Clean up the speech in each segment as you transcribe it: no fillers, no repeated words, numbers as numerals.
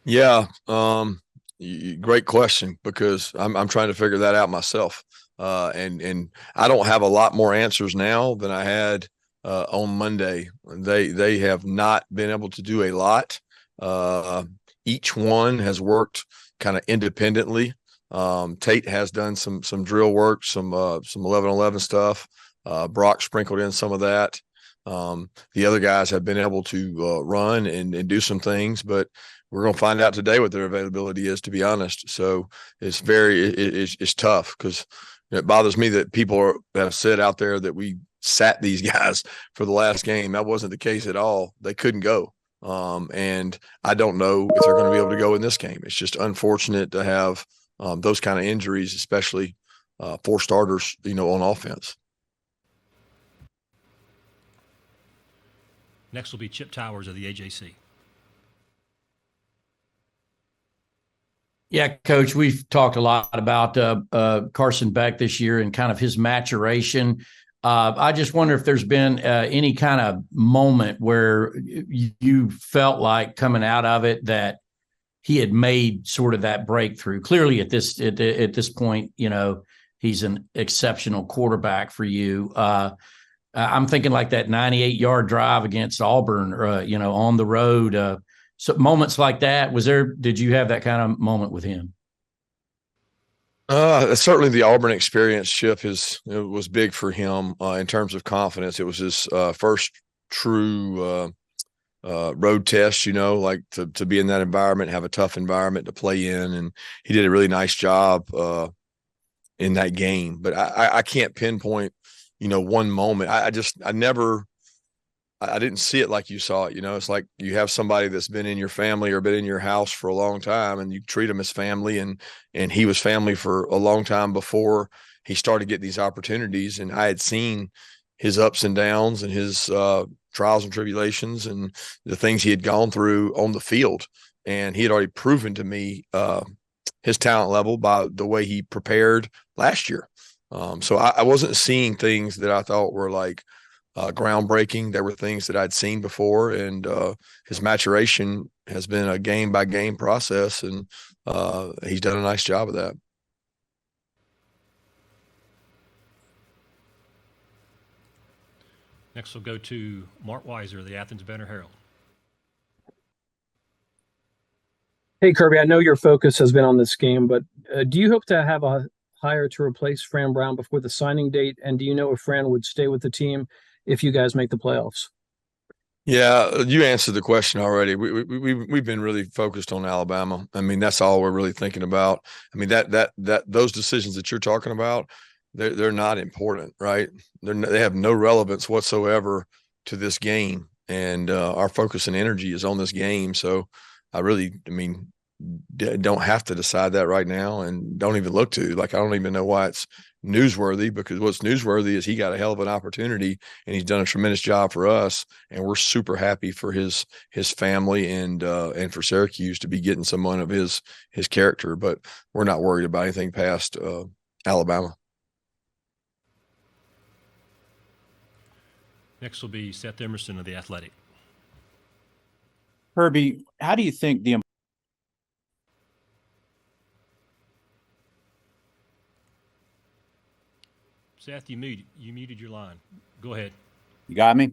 Yeah, great question because I'm trying to figure that out myself. And I don't have a lot more answers now than I had on Monday. They have not been able to do a lot. Uh, each one has worked kind of independently. Tate has done some drill work, some 11-11 stuff. Brock sprinkled in some of that. The other guys have been able to run and do some things, but we're going to find out today what their availability is, to be honest. So it's tough because it bothers me that people have said out there that we sat these guys for the last game. That wasn't the case at all. They couldn't go. And I don't know if they're going to be able to go in this game. It's just unfortunate to have those kind of injuries, especially four starters, on offense. Next will be Chip Towers of the AJC. Yeah, Coach, we've talked a lot about Carson Beck this year and kind of his maturation. I just wonder if there's been any kind of moment where you felt like coming out of it that he had made sort of that breakthrough. Clearly, at this point, he's an exceptional quarterback for you. I'm thinking like that 98-yard drive against Auburn, on the road. So moments like that, did you have that kind of moment with him? Certainly the Auburn experience, Chip, it was big for him in terms of confidence. It was his first true road test, like to be in that environment, have a tough environment to play in. And he did a really nice job in that game. But I can't pinpoint, one moment. I didn't see it like you saw it. It's like you have somebody that's been in your family or been in your house for a long time and you treat them as family, and he was family for a long time before he started getting these opportunities. And I had seen his ups and downs and his trials and tribulations and the things he had gone through on the field. And he had already proven to me his talent level by the way he prepared last year. So I wasn't seeing things that I thought were like groundbreaking. There were things that I'd seen before, and his maturation has been a game by game process, and he's done a nice job of that. Next we'll go to Mark Weiser of the Athens Banner Herald. Hey, Kirby, I know your focus has been on this game, but do you hope to have a hire to replace Fran Brown before the signing date? And do you know if Fran would stay with the team if you guys make the playoffs? Yeah, you answered the question already. We've been really focused on Alabama. I mean, that's all we're really thinking about. I mean, that those decisions that you're talking about, they're not important, right? They have no relevance whatsoever to this game, and our focus and energy is on this game. So I mean, don't have to decide that right now, and don't even look to. Like, I don't even know why it's newsworthy, because what's newsworthy is he got a hell of an opportunity and he's done a tremendous job for us, and we're super happy for his family and for Syracuse to be getting someone of his character. But we're not worried about anything past Alabama. Next will be Seth Emerson of The Athletic. Kirby, how do you think the Seth, you muted your line. Go ahead. You got me?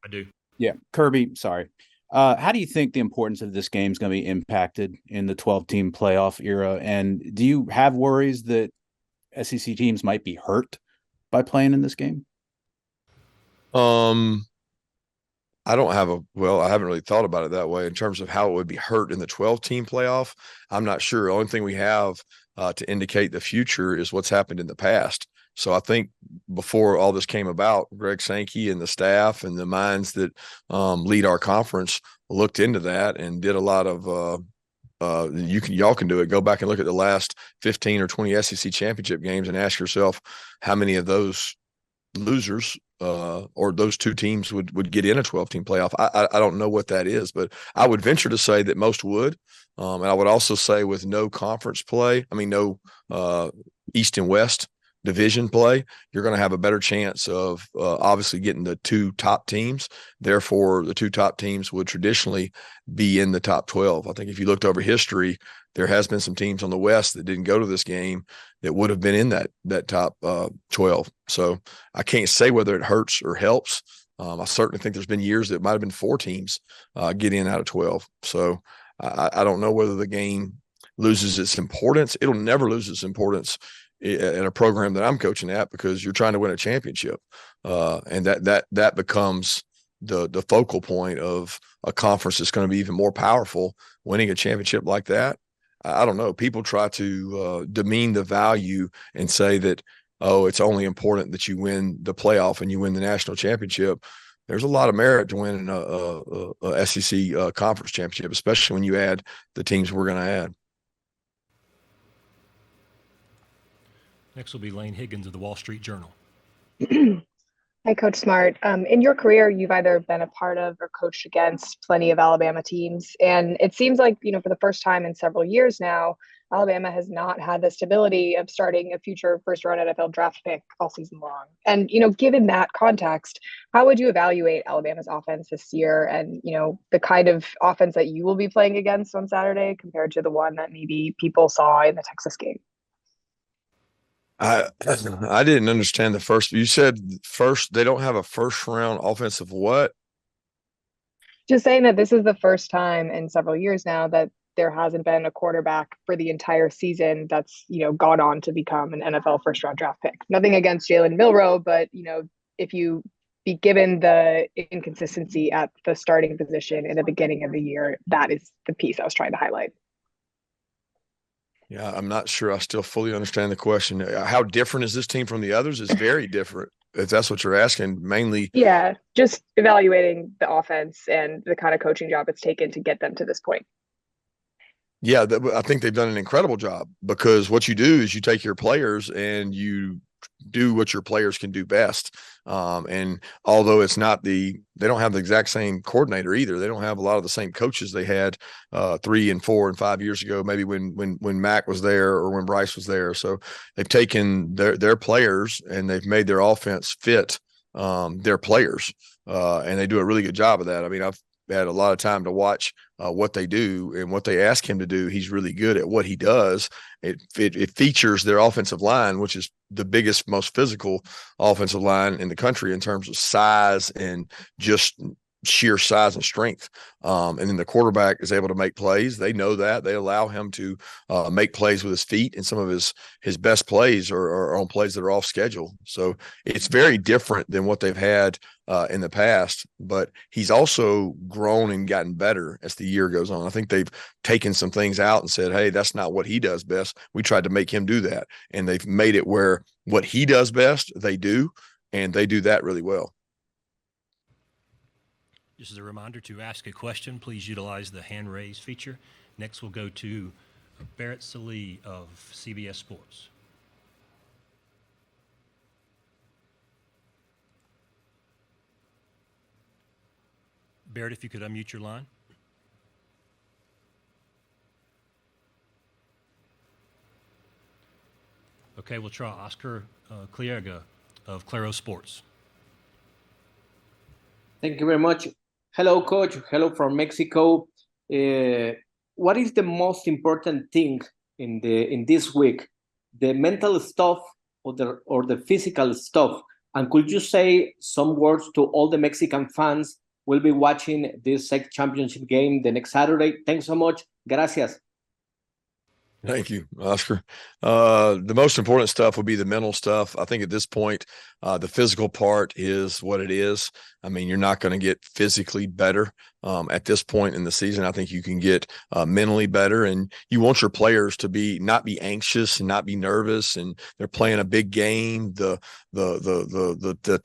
I do. Yeah. Kirby, sorry. How do you think the importance of this game is going to be impacted in the 12-team playoff era? And do you have worries that SEC teams might be hurt by playing in this game? I haven't really thought about it that way in terms of how it would be hurt in the 12-team playoff. I'm not sure. The only thing we have to indicate the future is what's happened in the past. So I think before all this came about, Greg Sankey and the staff and the minds that lead our conference looked into that and did a lot of y'all can do it. Go back and look at the last 15 or 20 SEC championship games and ask yourself how many of those losers or those two teams would get in a 12-team playoff. I don't know what that is, but I would venture to say that most would. And I would also say with no conference play, no East and West, division play, you're going to have a better chance of obviously getting the two top teams. Therefore, the two top teams would traditionally be in the top 12. I think if you looked over history, there has been some teams on the West that didn't go to this game that would have been in that top 12. So I can't say whether it hurts or helps. I certainly think there's been years that might have been 4 teams get in out of 12. So I don't know whether the game loses its importance. It'll never lose its importance in a program that I'm coaching at, because you're trying to win a championship. And that becomes the focal point of a conference that's going to be even more powerful. Winning a championship like that, I don't know. People try to demean the value and say that, oh, it's only important that you win the playoff and you win the national championship. There's a lot of merit to winning a SEC conference championship, especially when you add the teams we're going to add. Next will be Lane Higgins of the Wall Street Journal. Hi, Coach Smart. In your career, you've either been a part of or coached against plenty of Alabama teams. And it seems like, for the first time in several years now, Alabama has not had the stability of starting a future first-round NFL draft pick all season long. And, given that context, how would you evaluate Alabama's offense this year and, the kind of offense that you will be playing against on Saturday compared to the one that maybe people saw in the Texas game? I didn't understand the first. You said first they don't have a first-round offensive what? Just saying that this is the first time in several years now that there hasn't been a quarterback for the entire season that's, gone on to become an NFL first-round draft pick. Nothing against Jalen Milroe, but, if you be given the inconsistency at the starting position in the beginning of the year, that is the piece I was trying to highlight. Yeah, I'm not sure I still fully understand the question. How different is this team from the others? It's very different, if that's what you're asking, mainly. Yeah, just evaluating the offense and the kind of coaching job it's taken to get them to this point. Yeah, I think they've done an incredible job, because what you do is you take your players and you do what your players can do best. And although they don't have the exact same coordinator either. They don't have a lot of the same coaches they had 3 and 4 and 5 years ago, maybe when Mac was there or when Bryce was there. So they've taken their players and they've made their offense fit their players. And they do a really good job of that. I mean, I've had a lot of time to watch what they do and what they ask him to do. He's really good at what he does. It features their offensive line, which is the biggest, most physical offensive line in the country in terms of size and just sheer size and strength. And then the quarterback is able to make plays. They know that. They allow him to make plays with his feet, and some of his best plays are on plays that are off schedule. So it's very different than what they've had in the past, but he's also grown and gotten better as the year goes on. I think they've taken some things out and said, hey, that's not what he does best. We tried to make him do that. And they've made it where what he does best, they do, and they do that really well. Just as a reminder, to ask a question, please utilize the hand raise feature. Next, we'll go to Barrett Sallee of CBS Sports. Barrett, if you could unmute your line. Okay, we'll try Oscar Clierga of Claro Sports. Thank you very much. Hello, Coach. Hello from Mexico. What is the most important thing in this week? The mental stuff or the physical stuff? And could you say some words to all the Mexican fans who will be watching this SEC championship game the next Saturday? Thanks so much. Gracias. Thank you, Oscar. The most important stuff would be the mental stuff. I think at this point, the physical part is what it is. I mean, you're not going to get physically better at this point in the season. I think you can get mentally better, and you want your players to not be anxious and not be nervous. And they're playing a big game. The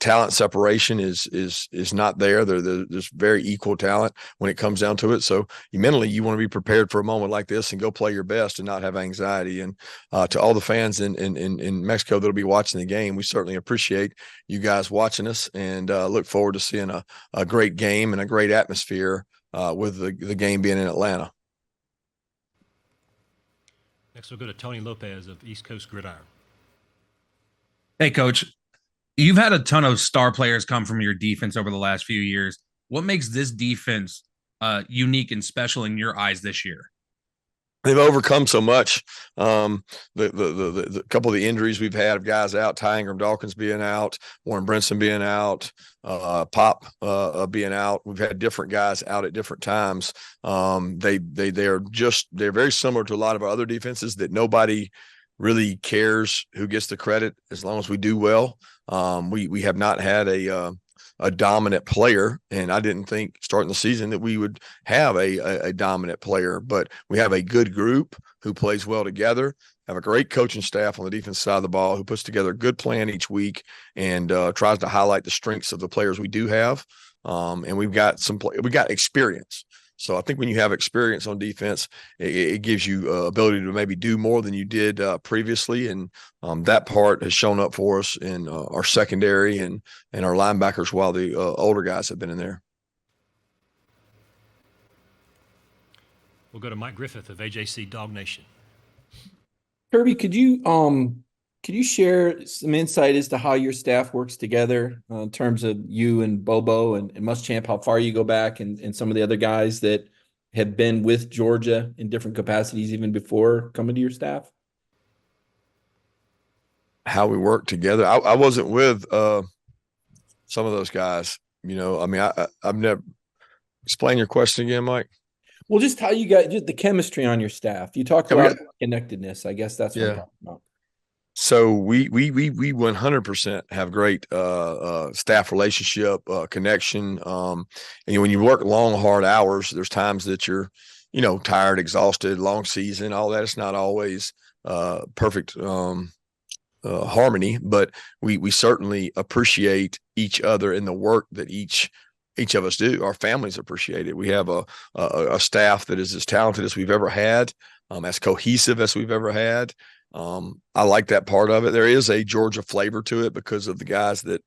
talent separation is not there. There's very equal talent when it comes down to it. So you want to be prepared for a moment like this and go play your best and not have anxiety. And to all the fans in Mexico that'll be watching the game, we certainly appreciate you guys watching us, and look forward to seeing a great game and a great atmosphere with the game being in Atlanta. Next, we'll go to Tony Lopez of East Coast Gridiron. Hey, Coach, you've had a ton of star players come from your defense over the last few years. What makes this defense unique and special in your eyes this year? They've overcome so much. The couple of the injuries we've had of guys out, Ty Ingram Dawkins being out, Warren Brinson being out, Pop being out. We've had different guys out at different times. They're very similar to a lot of our other defenses that nobody really cares who gets the credit as long as we do well. We have not had a dominant player, and I didn't think starting the season that we would have a dominant player, but we have a good group who plays well together, have a great coaching staff on the defense side of the ball who puts together a good plan each week and tries to highlight the strengths of the players we do have. And we got experience. So I think when you have experience on defense, it gives you ability to maybe do more than you did previously. And that part has shown up for us in our secondary and our linebackers while the older guys have been in there. We'll go to Mike Griffith of AJC Dog Nation. Kirby, could you share some insight as to how your staff works together in terms of you and Bobo and Muschamp, how far you go back and some of the other guys that have been with Georgia in different capacities even before coming to your staff? How we work together. I wasn't with some of those guys. I've never. Explain your question again, Mike. Well, just how you got just the chemistry on your staff. You talked about connectedness. I guess that's what I'm talking about. So we 100% have great staff relationship connection. And when you work long, hard hours, there's times that you're, tired, exhausted, long season, all that. It's not always perfect harmony, but we certainly appreciate each other in the work that each of us do. Our families appreciate it. We have a staff that is as talented as we've ever had, as cohesive as we've ever had. I like that part of it. There is a Georgia flavor to it because of the guys that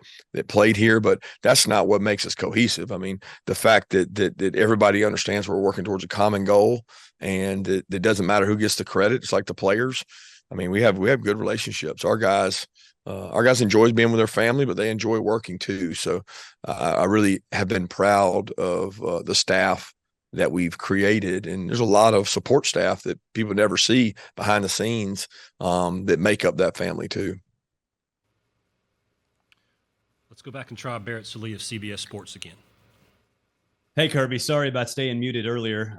played here, but that's not what makes us cohesive. I mean, the fact that everybody understands we're working towards a common goal and it doesn't matter who gets the credit. It's like the players. I mean, we have good relationships. Our guys enjoy being with their family, but they enjoy working too. So I really have been proud of the staff that we've created. And there's a lot of support staff that people never see behind the scenes that make up that family too. Let's go back and try Barrett Sallee of CBS Sports again. Hey, Kirby, sorry about staying muted earlier.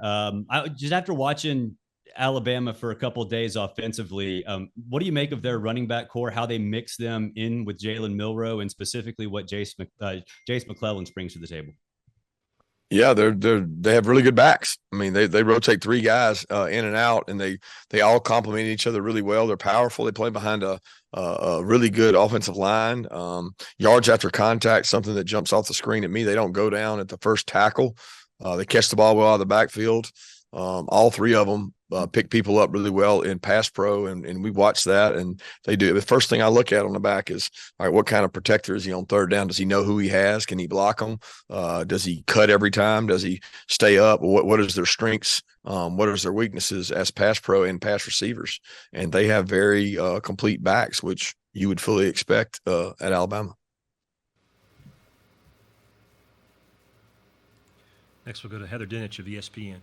Just after watching Alabama for a couple of days offensively, what do you make of their running back core, how they mix them in with Jalen Milroe, and specifically what Jace McClellan brings to the table? Yeah, they have really good backs. I mean, they rotate three guys in and out, and they all complement each other really well. They're powerful. They play behind a really good offensive line. Yards after contact, something that jumps off the screen at me. They don't go down at the first tackle. They catch the ball well out of the backfield. All three of them pick people up really well in pass pro, and we watch that, and they do. The first thing I look at on the back is, all right, what kind of protector is he on third down? Does he know who he has? Can he block them? Does he cut every time? Does he stay up? What is their strengths? What is their weaknesses as pass pro and pass receivers? And they have very complete backs, which you would fully expect at Alabama. Next, we'll go to Heather Dinich of ESPN.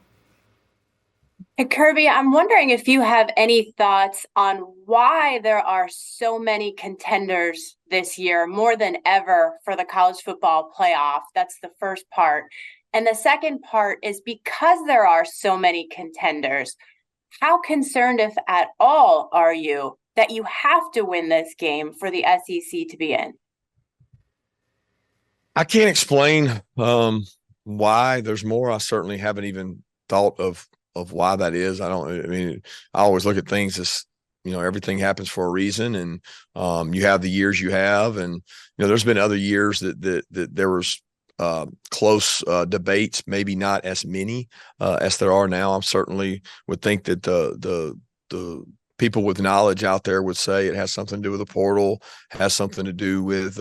Hey, Kirby, I'm wondering if you have any thoughts on why there are so many contenders this year, more than ever, for the college football playoff. That's the first part. And the second part is, because there are so many contenders, how concerned, if at all, are you that you have to win this game for the SEC to be in? I can't explain why there's more. I certainly haven't even thought of why that is. I always look at things as, everything happens for a reason, and you have the years you have, and there's been other years that there was close debates, maybe not as many as there are now. I certainly would think that the people with knowledge out there would say it has something to do with the portal, has something to do with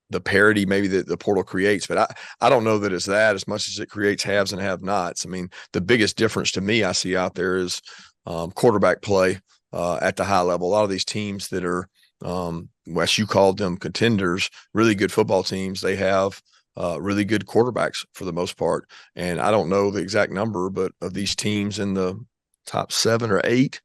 the parity maybe that the portal creates. But I don't know that it's that as much as it creates haves and have-nots. I mean, the biggest difference to me I see out there is quarterback play. at the high level. A lot of these teams that are, Wes, you called them contenders, really good football teams. They have really good quarterbacks for the most part. And I don't know the exact number, but of these teams in the top 7 or 8,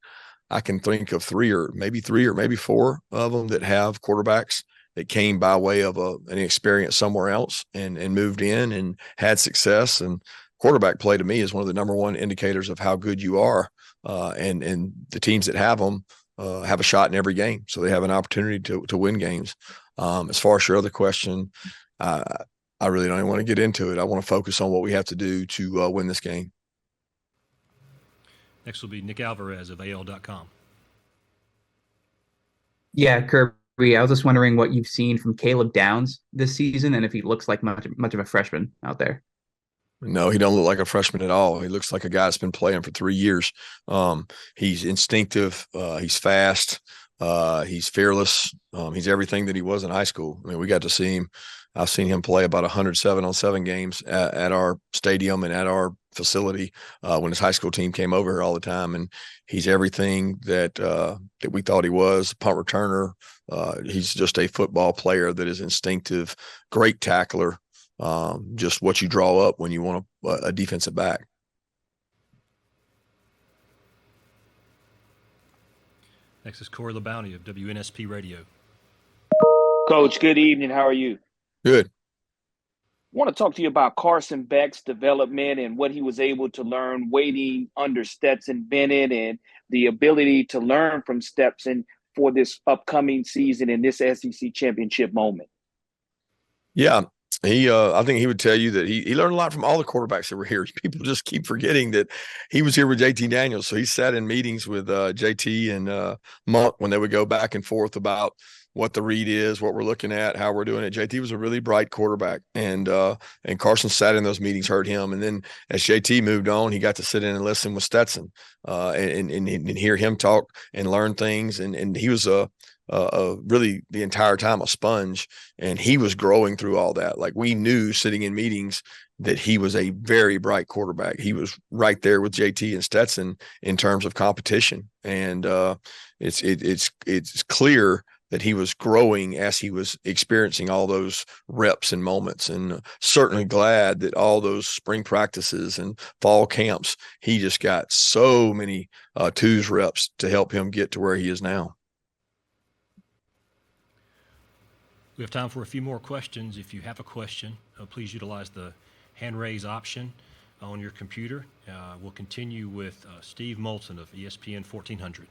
I can think of 3 or maybe 4 of them that have quarterbacks that came by way of an experience somewhere else and moved in and had success. And quarterback play to me is one of the number one indicators of how good you are. And the teams that have them have a shot in every game. So they have an opportunity to win games. As far as your other question, I really don't even want to get into it. I want to focus on what we have to do to win this game. Next will be Nick Alvarez of AL.com. Yeah, Kirby, I was just wondering what you've seen from Caleb Downs this season and if he looks like much of a freshman out there. No, he don't look like a freshman at all. He looks like a guy that's been playing for 3 years. He's instinctive. He's fast. He's fearless. He's everything that he was in high school. I mean, we got to see him. I've seen him play about 107-on-7 games at our stadium and at our facility when his high school team came over here all the time. And he's everything that we thought he was. Punt returner. He's just a football player that is instinctive, great tackler. Just what you draw up when you want a defensive back. Next is Corey LeBounty of WNSP Radio. Coach, good evening. How are you? Good. I want to talk to you about Carson Beck's development and what he was able to learn waiting under Stetson Bennett and the ability to learn from Stetson for this upcoming season in this SEC championship moment. Yeah. I think he would tell you that he learned a lot from all the quarterbacks that were here. People just keep forgetting that he was here with JT Daniels. So he sat in meetings with JT and Monk when they would go back and forth about what the read is, what we're looking at, how we're doing it. JT was a really bright quarterback, and Carson sat in those meetings, heard him, and then as JT moved on, he got to sit in and listen with Stetson and hear him talk and learn things. And he was really the entire time a sponge, and he was growing through all that. Like, we knew sitting in meetings that he was a very bright quarterback. He was right there with JT and Stetson in terms of competition, and it's clear that he was growing as he was experiencing all those reps and moments, and certainly glad that all those spring practices and fall camps, he just got so many twos reps to help him get to where he is now. We have time for a few more questions. If you have a question, please utilize the hand raise option on your computer. We'll continue with Steve Moulton of ESPN 1400.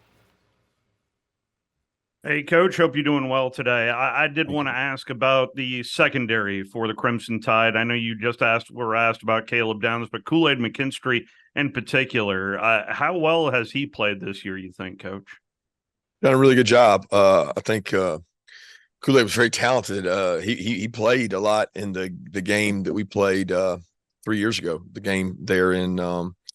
Hey, Coach, hope you're doing well today. I did want to ask about the secondary for the Crimson Tide. I know you just were asked about Caleb Downs, but Kool-Aid McKinstry in particular, how well has he played this year, you think, Coach? Done a really good job. I think Kool-Aid was very talented. He played a lot in the game that we played 3 years ago, the game there in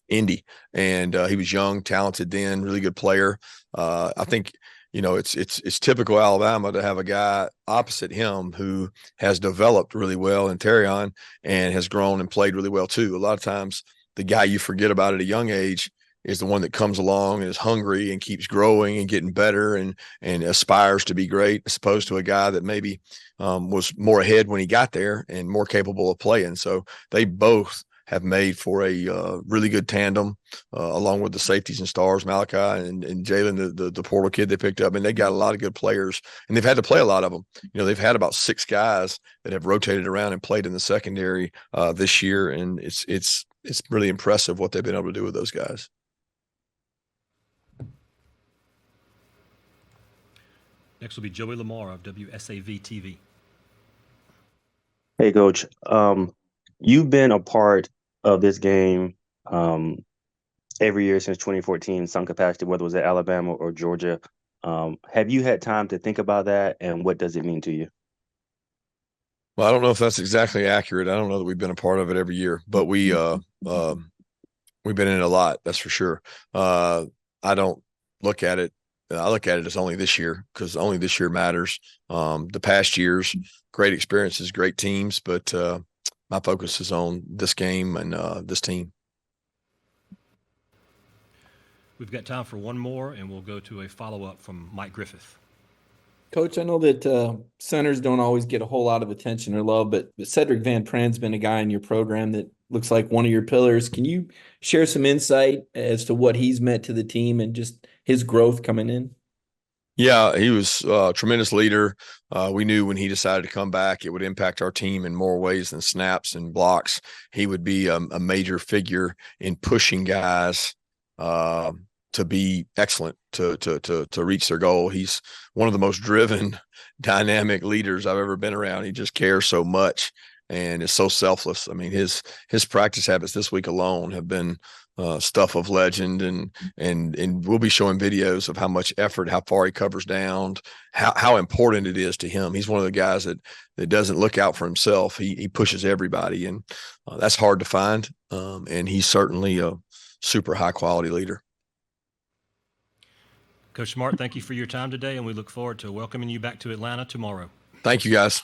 Indy. And he was young, talented then, really good player. I think – it's typical Alabama to have a guy opposite him who has developed really well in Terrion and has grown and played really well too. A lot of times the guy you forget about at a young age is the one that comes along and is hungry and keeps growing and getting better and aspires to be great, as opposed to a guy that maybe was more ahead when he got there and more capable of playing. So they both have made for a really good tandem, along with the safeties and stars, Malachi and Jalen, the portal kid they picked up. And they got a lot of good players, and they've had to play a lot of them. They've had about 6 guys that have rotated around and played in the secondary this year, and it's really impressive what they've been able to do with those guys. Next will be Joey Lamar of WSAV TV. Hey, Coach. You've been a part of this game every year since 2014 in some capacity, whether it was at Alabama or Georgia. Have you had time to think about that, and what does it mean to you? Well, I don't know if that's exactly accurate. I don't know that we've been a part of it every year, but we've been in it a lot. That's for sure. I don't look at it. I look at it as only this year, because only this year matters. The past years, great experiences, great teams, but my focus is on this game and this team. We've got time for one more, and we'll go to a follow-up from Mike Griffith. Coach, I know that centers don't always get a whole lot of attention or love, but Cedric Van Pran's been a guy in your program that looks like one of your pillars. Can you share some insight as to what he's meant to the team and just his growth coming in? Yeah, he was a tremendous leader. We knew when he decided to come back, it would impact our team in more ways than snaps and blocks. He would be a major figure in pushing guys to be excellent, to reach their goal. He's one of the most driven, dynamic leaders I've ever been around. He just cares so much and is so selfless. I mean, his practice habits this week alone have been stuff of legend, and we'll be showing videos of how much effort, how far he covers down, how important it is to him. He's one of the guys that doesn't look out for himself. He pushes everybody, and that's hard to find. And he's certainly a super high quality leader. Coach Smart, thank you for your time today, and we look forward to welcoming you back to Atlanta tomorrow. Thank you, guys.